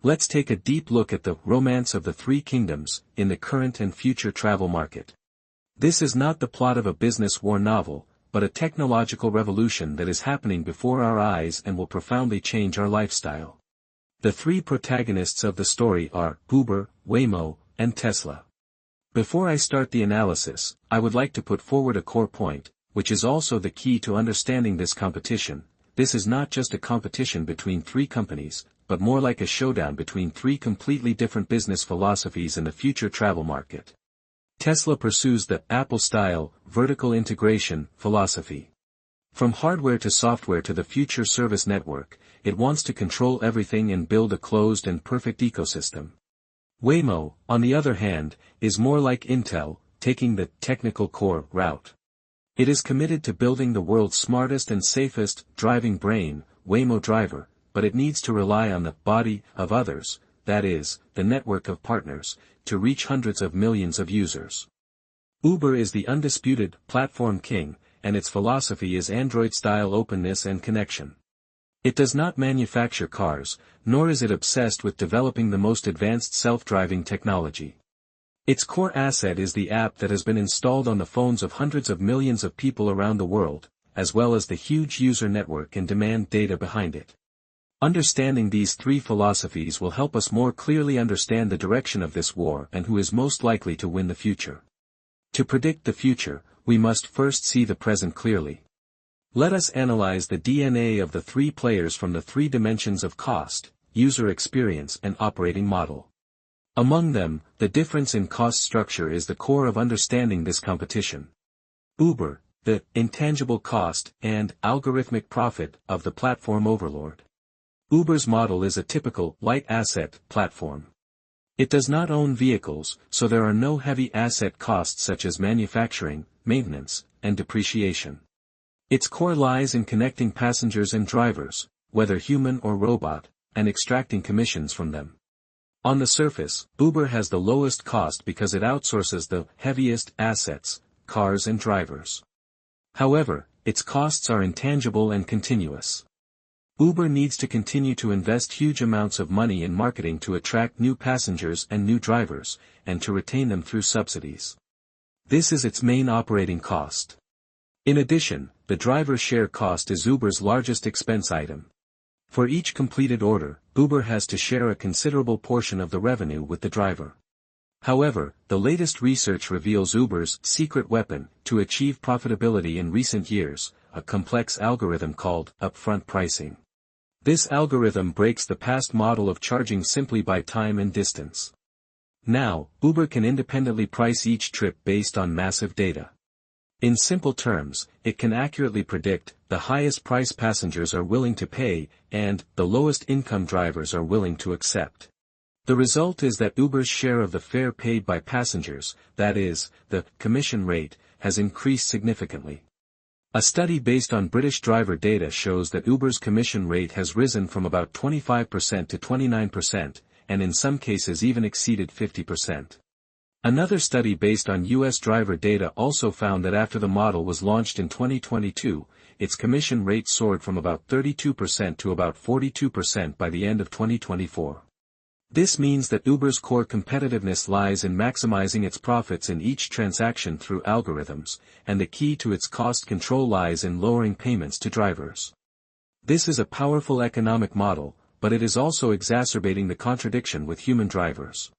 Let's take a deep look at the romance of the three kingdoms in the current and future travel market. This is not the plot of a business war novel, but a technological revolution that is happening before our eyes and will profoundly change our lifestyle. The three protagonists of the story are Uber, Waymo, and Tesla. Before I start the analysis, I would like to put forward a core point, which is also the key to understanding this competition. This is not just a competition between three companies, but more like a showdown between three completely different business philosophies in the future travel market. Tesla pursues the Apple-style, vertical integration philosophy. From hardware to software to the future service network, it wants to control everything and build a closed and perfect ecosystem. Waymo, on the other hand, is more like Intel, taking the technical core route. It is committed to building the world's smartest and safest driving brain, Waymo Driver, but it needs to rely on the body of others, that is, the network of partners, to reach hundreds of millions of users. Uber is the undisputed platform king, and its philosophy is Android-style openness and connection. It does not manufacture cars, nor is it obsessed with developing the most advanced self-driving technology. Its core asset is the app that has been installed on the phones of hundreds of millions of people around the world, as well as the huge user network and demand data behind it. Understanding these three philosophies will help us more clearly understand the direction of this war and who is most likely to win the future. To predict the future, we must first see the present clearly. Let us analyze the DNA of the three players from the three dimensions of cost, user experience and operating model. Among them, the difference in cost structure is the core of understanding this competition. Uber, the intangible cost and algorithmic profit of the platform overlord. Uber's model is a typical light asset platform. It does not own vehicles, so there are no heavy asset costs such as manufacturing, maintenance, and depreciation. Its core lies in connecting passengers and drivers, whether human or robot, and extracting commissions from them. On the surface, Uber has the lowest cost because it outsources the heaviest assets, cars and drivers. However, its costs are intangible and continuous. Uber needs to continue to invest huge amounts of money in marketing to attract new passengers and new drivers, and to retain them through subsidies. This is its main operating cost. In addition, the driver share cost is Uber's largest expense item. For each completed order, Uber has to share a considerable portion of the revenue with the driver. However, the latest research reveals Uber's secret weapon to achieve profitability in recent years, a complex algorithm called upfront pricing. This algorithm breaks the past model of charging simply by time and distance. Now, Uber can independently price each trip based on massive data. In simple terms, it can accurately predict the highest price passengers are willing to pay and the lowest income drivers are willing to accept. The result is that Uber's share of the fare paid by passengers, that is, the commission rate, has increased significantly. A study based on British driver data shows that Uber's commission rate has risen from about 25% to 29%, and in some cases even exceeded 50%. Another study based on US driver data also found that after the model was launched in 2022, its commission rate soared from about 32% to about 42% by the end of 2024. This means that Uber's core competitiveness lies in maximizing its profits in each transaction through algorithms, and the key to its cost control lies in lowering payments to drivers. This is a powerful economic model, but it is also exacerbating the contradiction with human drivers.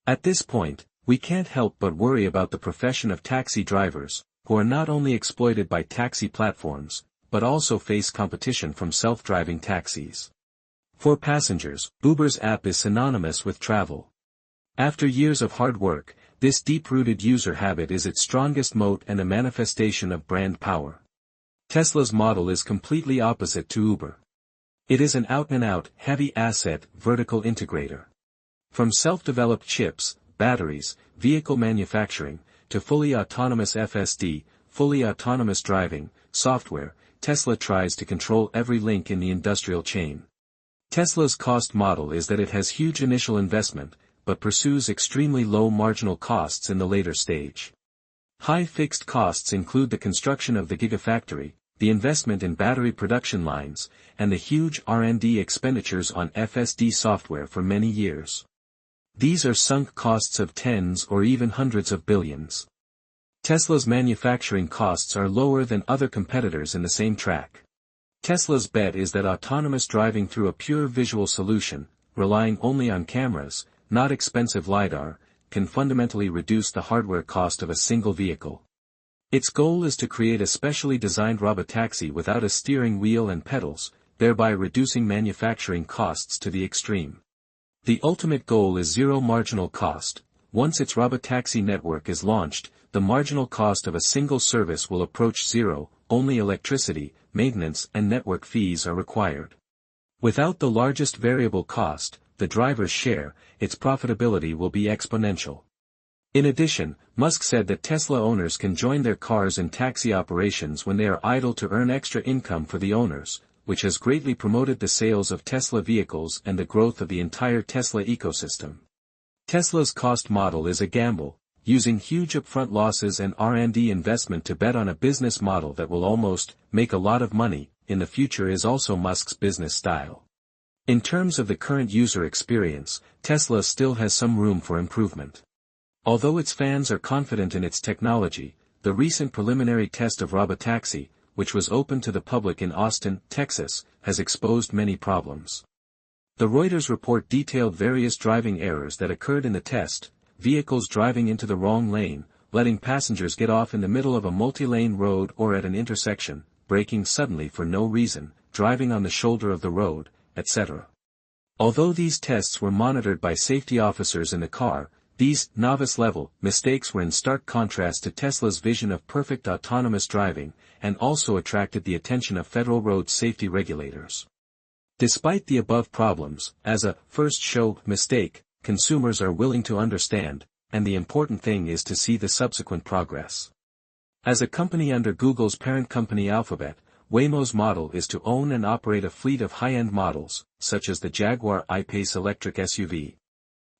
At this point, we can't help but worry about the profession of taxi drivers, who are not only exploited by taxi platforms, but also face competition from self-driving taxis. For passengers, Uber's app is synonymous with travel. After years of hard work, this deep-rooted user habit is its strongest moat and a manifestation of brand power. Tesla's model is completely opposite to Uber. It is an out-and-out, heavy asset, vertical integrator. From self-developed chips, batteries, vehicle manufacturing, to fully autonomous FSD, fully autonomous driving, software, Tesla tries to control every link in the industrial chain. Tesla's cost model is that it has huge initial investment, but pursues extremely low marginal costs in the later stage. High fixed costs include the construction of the Gigafactory, the investment in battery production lines, and the huge R&D expenditures on FSD software for many years. These are sunk costs of tens or even hundreds of billions. Tesla's manufacturing costs are lower than other competitors in the same track. Tesla's bet is that autonomous driving through a pure visual solution, relying only on cameras, not expensive LiDAR, can fundamentally reduce the hardware cost of a single vehicle. Its goal is to create a specially designed robotaxi without a steering wheel and pedals, thereby reducing manufacturing costs to the extreme. The ultimate goal is zero marginal cost. Once its robotaxi network is launched, the marginal cost of a single service will approach zero, only electricity, maintenance and network fees are required. Without the largest variable cost, the driver's share, its profitability will be exponential. In addition, Musk said that Tesla owners can join their cars in taxi operations when they are idle to earn extra income for the owners, which has greatly promoted the sales of Tesla vehicles and the growth of the entire Tesla ecosystem. Tesla's cost model is a gamble, using huge upfront losses and R&D investment to bet on a business model that will almost make a lot of money in the future is also Musk's business style. In terms of the current user experience, Tesla still has some room for improvement. Although its fans are confident in its technology, the recent preliminary test of robotaxi, which was open to the public in Austin, Texas, has exposed many problems. The Reuters report detailed various driving errors that occurred in the test: vehicles driving into the wrong lane, letting passengers get off in the middle of a multi-lane road or at an intersection, braking suddenly for no reason, driving on the shoulder of the road, etc. Although these tests were monitored by safety officers in the car, these novice-level mistakes were in stark contrast to Tesla's vision of perfect autonomous driving, and also attracted the attention of federal road safety regulators. Despite the above problems, as a first show mistake, consumers are willing to understand, and the important thing is to see the subsequent progress. As a company under Google's parent company Alphabet, Waymo's model is to own and operate a fleet of high-end models, such as the Jaguar I-Pace electric SUV.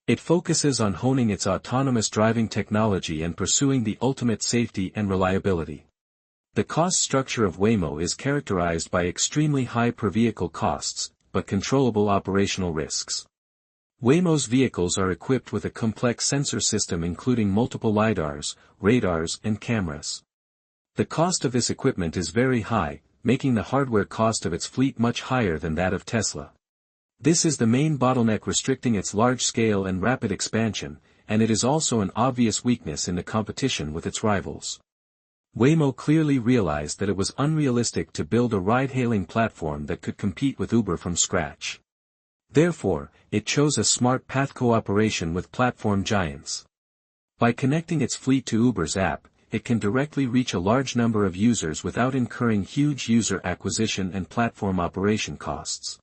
It focuses on honing its autonomous driving technology and pursuing the ultimate safety and reliability. The cost structure of Waymo is characterized by extremely high per-vehicle costs, but controllable operational risks. Waymo's vehicles are equipped with a complex sensor system including multiple LiDARs, radars and cameras. The cost of this equipment is very high, making the hardware cost of its fleet much higher than that of Tesla. This is the main bottleneck restricting its large-scale and rapid expansion, and it is also an obvious weakness in the competition with its rivals. Waymo clearly realized that it was unrealistic to build a ride-hailing platform that could compete with Uber from scratch. Therefore, it chose a smart path cooperation with platform giants. By connecting its fleet to Uber's app, it can directly reach a large number of users without incurring huge user acquisition and platform operation costs.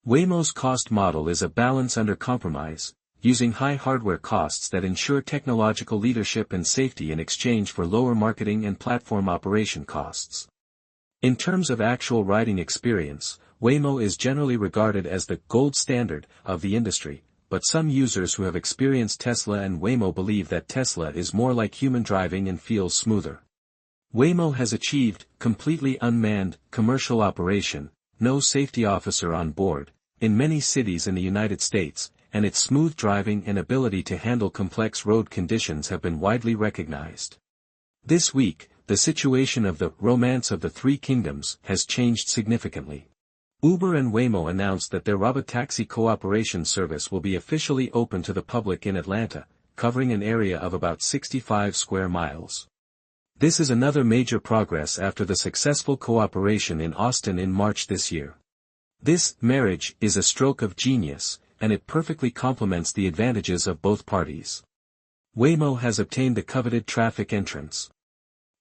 Waymo's cost model is a balance under compromise, using high hardware costs that ensure technological leadership and safety in exchange for lower marketing and platform operation costs. In terms of actual riding experience, Waymo is generally regarded as the gold standard of the industry, but some users who have experienced Tesla and Waymo believe that Tesla is more like human driving and feels smoother. Waymo has achieved completely unmanned commercial operation, no safety officer on board, in many cities in the United States, and its smooth driving and ability to handle complex road conditions have been widely recognized. This week, the situation of the romance of the three kingdoms has changed significantly. Uber and Waymo announced that their robotaxi cooperation service will be officially open to the public in Atlanta, covering an area of about 65 square miles. This is another major progress after the successful cooperation in Austin in March this year. This marriage is a stroke of genius, and it perfectly complements the advantages of both parties. Waymo has obtained the coveted traffic entrance.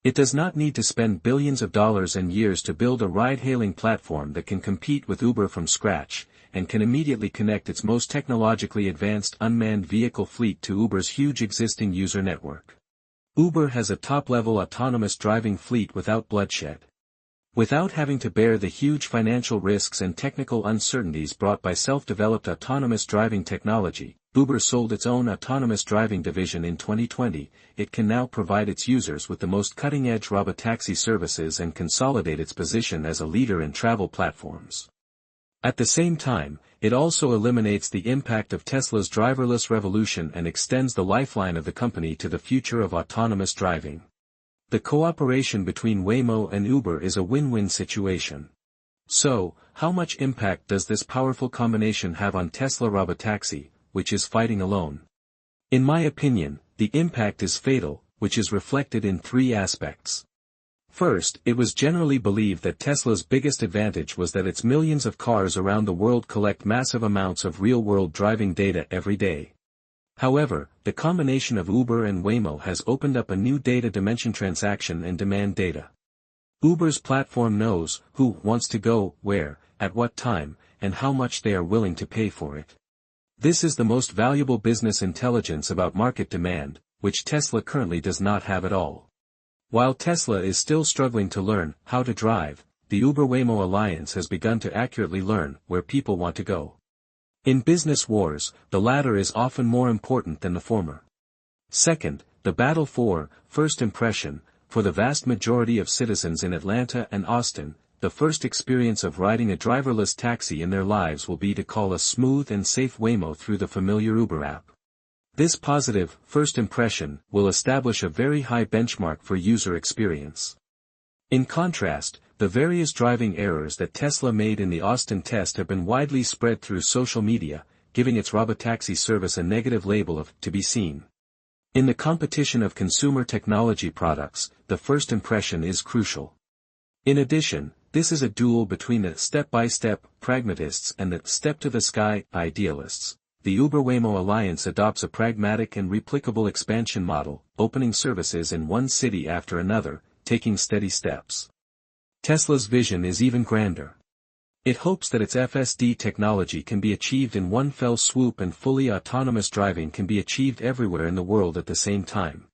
It does not need to spend billions of dollars and years to build a ride-hailing platform that can compete with Uber from scratch, and can immediately connect its most technologically advanced unmanned vehicle fleet to Uber's huge existing user network. Uber has a top-level autonomous driving fleet without bloodshed. Without having to bear the huge financial risks and technical uncertainties brought by self-developed autonomous driving technology, Uber sold its own autonomous driving division in 2020, it can now provide its users with the most cutting-edge robotaxi services and consolidate its position as a leader in travel platforms. At the same time, it also eliminates the impact of Tesla's driverless revolution and extends the lifeline of the company to the future of autonomous driving. The cooperation between Waymo and Uber is a win-win situation. So, how much impact does this powerful combination have on Tesla Robotaxi, which is fighting alone? In my opinion, the impact is fatal, which is reflected in three aspects. First, it was generally believed that Tesla's biggest advantage was that its millions of cars around the world collect massive amounts of real-world driving data every day. However, the combination of Uber and Waymo has opened up a new data dimension: transaction and demand data. Uber's platform knows who wants to go, where, at what time, and how much they are willing to pay for it. This is the most valuable business intelligence about market demand, which Tesla currently does not have at all. While Tesla is still struggling to learn how to drive, the Uber-Waymo alliance has begun to accurately learn where people want to go. In business wars, the latter is often more important than the former. Second, the battle for first impression. For the vast majority of citizens in Atlanta and Austin, the first experience of riding a driverless taxi in their lives will be to call a smooth and safe Waymo through the familiar Uber app. This positive first impression will establish a very high benchmark for user experience. In contrast, the various driving errors that Tesla made in the Austin test have been widely spread through social media, giving its robotaxi service a negative label of "to be seen." In the competition of consumer technology products, the first impression is crucial. In addition, this is a duel between the step-by-step pragmatists and the step-to-the-sky idealists. The Uber-Waymo alliance adopts a pragmatic and replicable expansion model, opening services in one city after another, taking steady steps. Tesla's vision is even grander. It hopes that its FSD technology can be achieved in one fell swoop and fully autonomous driving can be achieved everywhere in the world at the same time.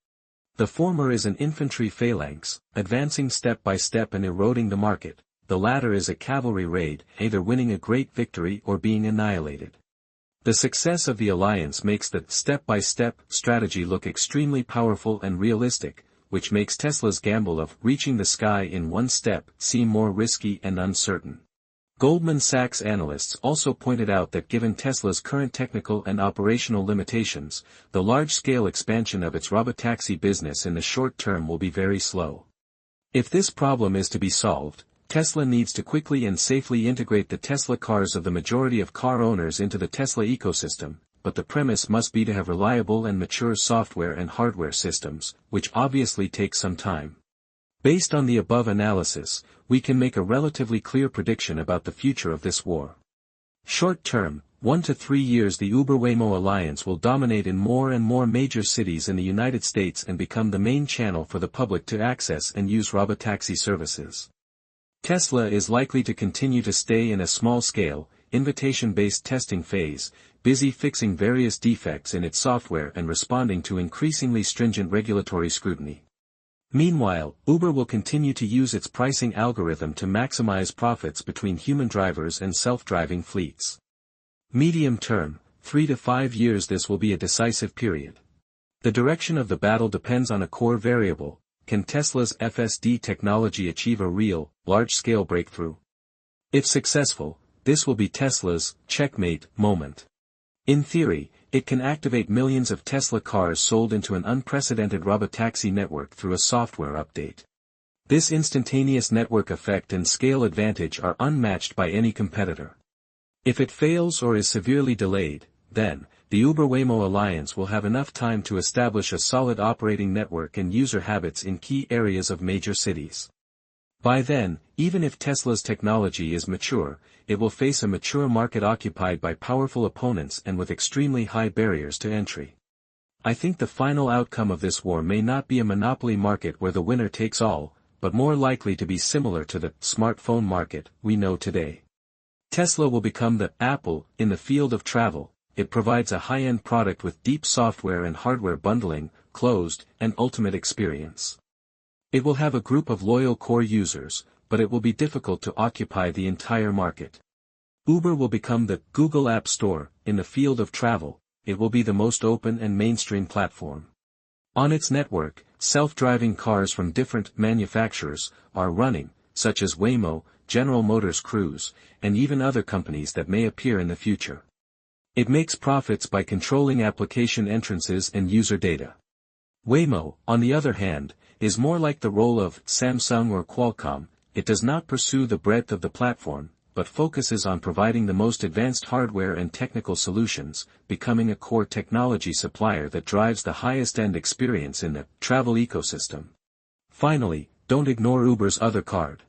The former is an infantry phalanx, advancing step by step and eroding the market. The latter is a cavalry raid, either winning a great victory or being annihilated. The success of the alliance makes the step-by-step strategy look extremely powerful and realistic, which makes Tesla's gamble of reaching the sky in one step seem more risky and uncertain. Goldman Sachs analysts also pointed out that given Tesla's current technical and operational limitations, the large-scale expansion of its robotaxi business in the short term will be very slow. If this problem is to be solved, Tesla needs to quickly and safely integrate the Tesla cars of the majority of car owners into the Tesla ecosystem, but the premise must be to have reliable and mature software and hardware systems, which obviously takes some time. Based on the above analysis, we can make a relatively clear prediction about the future of this war. Short term, 1 to 3 years, the Uber-Waymo alliance will dominate in more and more major cities in the United States and become the main channel for the public to access and use robotaxi services. Tesla is likely to continue to stay in a small-scale, invitation-based testing phase, busy fixing various defects in its software and responding to increasingly stringent regulatory scrutiny. Meanwhile, Uber will continue to use its pricing algorithm to maximize profits between human drivers and self-driving fleets. Medium term, 3 to 5 years, this will be a decisive period. The direction of the battle depends on a core variable: can Tesla's FSD technology achieve a real, large-scale breakthrough? If successful, this will be Tesla's checkmate moment. In theory, it can activate millions of Tesla cars sold into an unprecedented robotaxi network through a software update. This instantaneous network effect and scale advantage are unmatched by any competitor. If it fails or is severely delayed, then, the Uber-Waymo alliance will have enough time to establish a solid operating network and user habits in key areas of major cities. By then, even if Tesla's technology is mature, it will face a mature market occupied by powerful opponents and with extremely high barriers to entry. I think the final outcome of this war may not be a monopoly market where the winner takes all, but more likely to be similar to the smartphone market we know today. Tesla will become the Apple in the field of travel. It provides a high-end product with deep software and hardware bundling, closed, and ultimate experience. It will have a group of loyal core users, but it will be difficult to occupy the entire market. Uber will become the Google App Store in the field of travel. it will be the most open and mainstream platform. On its network, self-driving cars from different manufacturers are running, such as Waymo, General Motors Cruise, and even other companies that may appear in the future. It makes profits by controlling application entrances and user data. Waymo, on the other hand, is more like the role of Samsung or Qualcomm. It does not pursue the breadth of the platform, but focuses on providing the most advanced hardware and technical solutions, becoming a core technology supplier that drives the highest-end experience in the travel ecosystem. Finally, don't ignore Uber's other card.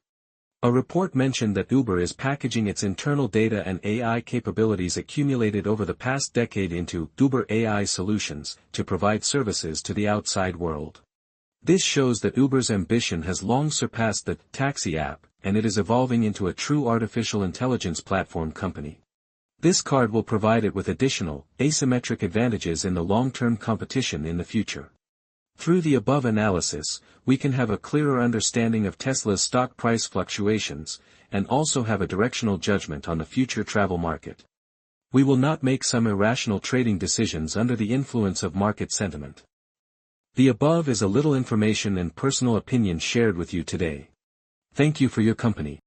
A report mentioned that Uber is packaging its internal data and AI capabilities accumulated over the past decade into Uber AI solutions to provide services to the outside world. This shows that Uber's ambition has long surpassed the taxi app, and it is evolving into a true artificial intelligence platform company. This card will provide it with additional, asymmetric advantages in the long-term competition in the future. Through the above analysis, we can have a clearer understanding of Tesla's stock price fluctuations, and also have a directional judgment on the future travel market. We will not make some irrational trading decisions under the influence of market sentiment. The above is a little information and personal opinion shared with you today. Thank you for your company.